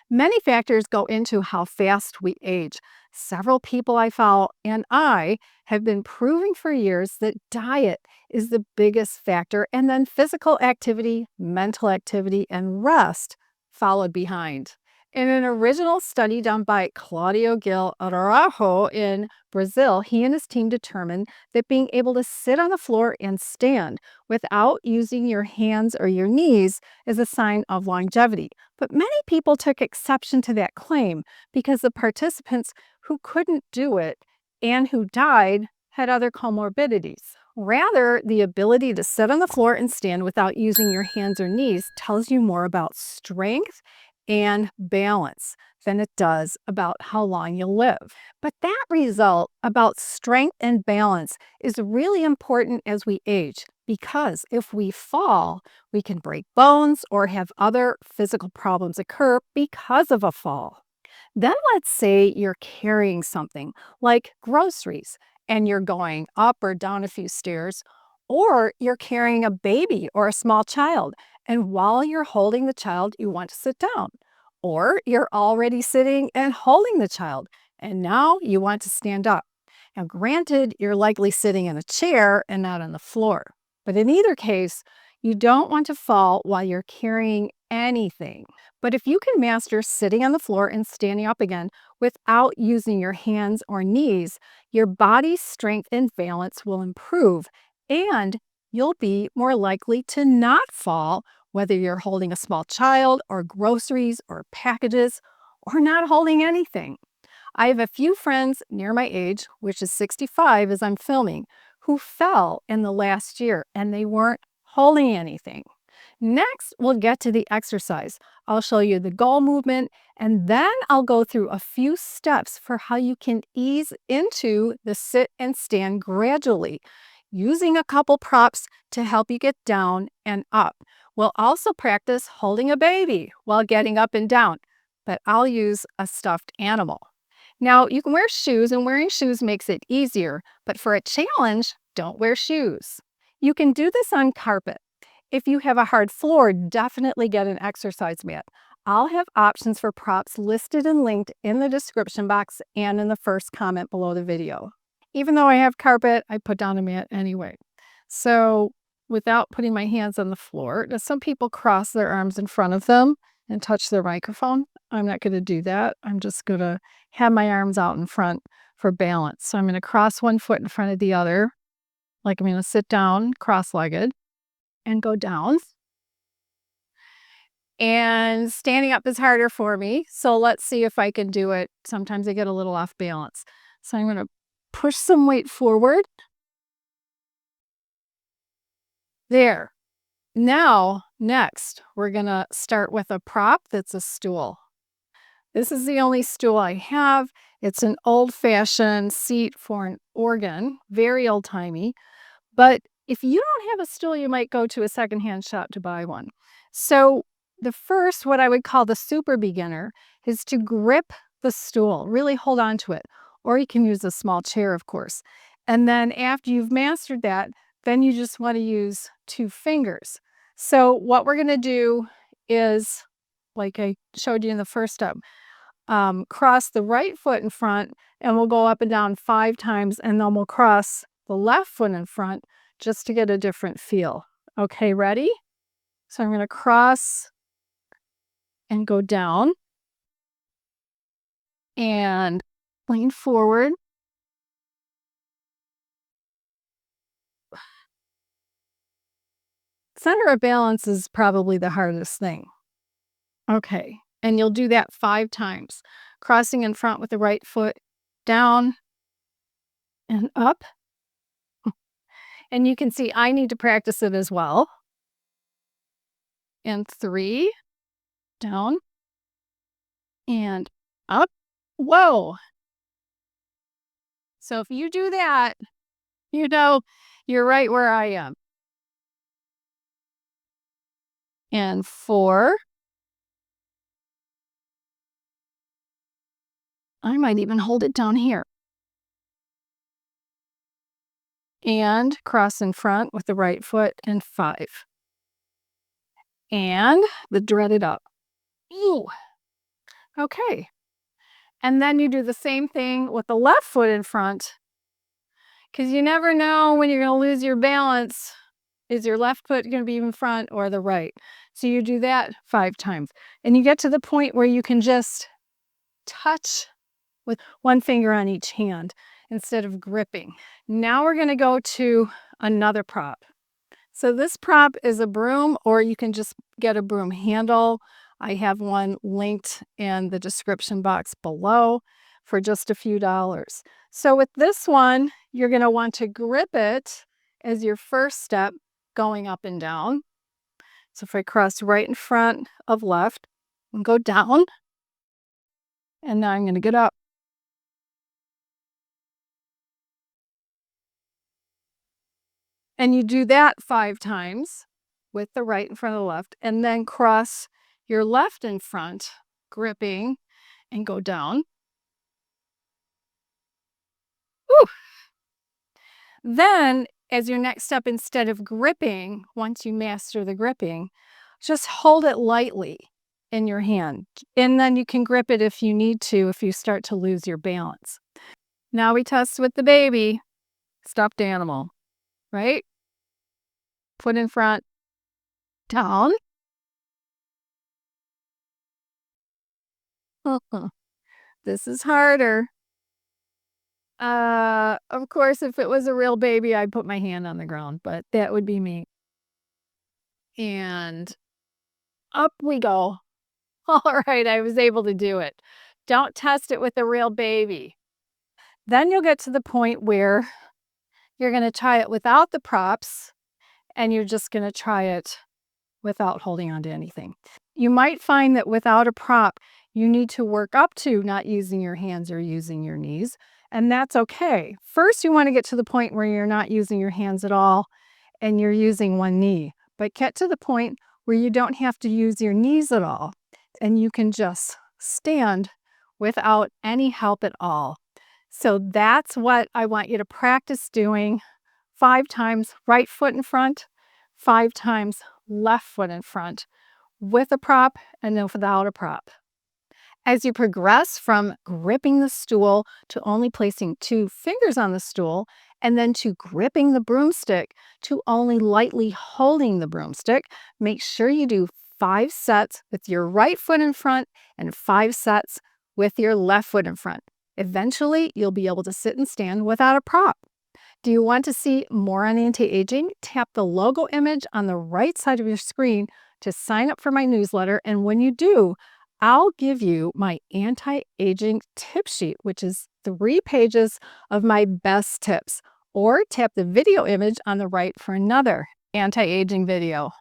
Many factors go into how fast we age. Several people I follow and I have been proving for years that diet is the biggest factor, and then physical activity, mental activity, and rest followed behind. In an original study done by Claudio Gil Araujo in Brazil, he and his team determined that being able to sit on the floor and stand without using your hands or your knees is a sign of longevity. But many people took exception to that claim because the participants who couldn't do it and who died had other comorbidities. Rather, the ability to sit on the floor and stand without using your hands or knees tells you more about strength and balance than it does about how long you'll live. But that result about strength and balance is really important as we age because if we fall, we can break bones or have other physical problems occur because of a fall. Then let's say you're carrying something like groceries and you're going up or down a few stairs, or you're carrying a baby or a small child. And while you're holding the child, you want to sit down. Or you're already sitting and holding the child, and now you want to stand up. Now, granted, you're likely sitting in a chair and not on the floor. But in either case, you don't want to fall while you're carrying anything. But if you can master sitting on the floor and standing up again without using your hands or knees, your body's strength and balance will improve, and you'll be more likely to not fall, whether you're holding a small child or groceries or packages or not holding anything. I have a few friends near my age, which is 65 as I'm filming, who fell in the last year and they weren't holding anything. Next, we'll get to the exercise. I'll show you the goal movement, and then I'll go through a few steps for how you can ease into the sit and stand gradually, using a couple props to help you get down and up. We'll also practice holding a baby while getting up and down, but I'll use a stuffed animal. Now, you can wear shoes, and wearing shoes makes it easier, but for a challenge, don't wear shoes. You can do this on carpet. If you have a hard floor, definitely get an exercise mat. I'll have options for props listed and linked in the description box and in the first comment below the video. Even though I have carpet, I put down a mat anyway. So without putting my hands on the floor, now some people cross their arms in front of them and touch their microphone. I'm not going to do that. I'm just going to have my arms out in front for balance. So I'm going to cross one foot in front of the other, like I'm going to sit down cross-legged and go down. And standing up is harder for me, so let's see if I can do it. Sometimes I get a little off balance. So I'm going to push some weight forward. There. Now, next, we're going to start with a prop that's a stool. This is the only stool I have. It's an old-fashioned seat for an organ, very old-timey. But if you don't have a stool, you might go to a secondhand shop to buy one. So the first, what I would call the super beginner, is to grip the stool, really hold on to it. Or you can use a small chair, of course. And then after you've mastered that, then you just want to use 2 fingers. So what we're going to do is, like I showed you in the first step, cross the right foot in front, and we'll go up and down 5 times, and then we'll cross the left foot in front just to get a different feel. Okay, ready? So I'm going to cross and go down and lean forward. Center of balance is probably the hardest thing. Okay, and you'll do that 5 times. Crossing in front with the right foot, down and up. And you can see I need to practice it as well. And 3, down and up. Whoa. So if you do that, you know you're right where I am. And 4. I might even hold it down here. And cross in front with the right foot, and 5. And the dreaded up. Ooh. Okay. And then you do the same thing with the left foot in front, because you never know when you're going to lose your balance. Is your left foot going to be in front or the right? So you do that 5 times. And you get to the point where you can just touch with one finger on each hand instead of gripping. Now we're going to go to another prop. So this prop is a broom, or you can just get a broom handle. I have one linked in the description box below for just a few dollars. So with this one, you're going to want to grip it as your first step going up and down. So if I cross right in front of left and go down, and now I'm going to get up. And you do that 5 times with the right in front of the left, and then cross your left in front, gripping, and go down. Whew. Then, as your next step, instead of gripping, once you master the gripping, just hold it lightly in your hand. And then you can grip it if you need to, if you start to lose your balance. Now we test with the baby, stuffed animal, right? Foot in front, down. This is harder. Of course, if it was a real baby, I'd put my hand on the ground, but that would be me. And up we go. All right, I was able to do it. Don't test it with a real baby. Then you'll get to the point where you're going to try it without the props, and you're just going to try it without holding on to anything. You might find that without a prop, you need to work up to not using your hands or using your knees, and that's okay. First, you want to get to the point where you're not using your hands at all and you're using one knee, but get to the point where you don't have to use your knees at all and you can just stand without any help at all. So that's what I want you to practice doing 5 times right foot in front, 5 times left foot in front, with a prop and then without a prop. As you progress from gripping the stool to only placing 2 fingers on the stool, and then to gripping the broomstick to only lightly holding the broomstick, make sure you do 5 sets with your right foot in front and 5 sets with your left foot in front. Eventually, you'll be able to sit and stand without a prop. Do you want to see more on anti-aging? Tap the logo image on the right side of your screen to sign up for my newsletter. And when you do, I'll give you my anti-aging tip sheet, which is 3 pages of my best tips. Or tap the video image on the right for another anti-aging video.